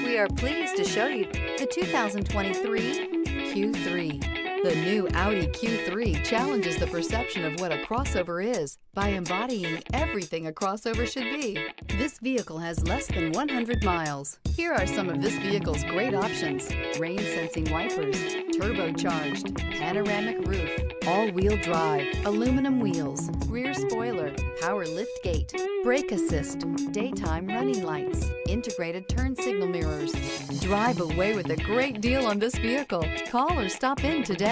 We are pleased to show you the 2023 Q3. The new Audi Q3 challenges the perception of what a crossover is by embodying everything a crossover should be. This vehicle has less than 100 miles. Here are some of this vehicle's great options: rain-sensing wipers, turbocharged, panoramic roof, all-wheel drive, aluminum wheels, rear spoiler, power liftgate, brake assist, daytime running lights, integrated turn signal mirrors. Drive away with a great deal on this vehicle. Call or stop in today.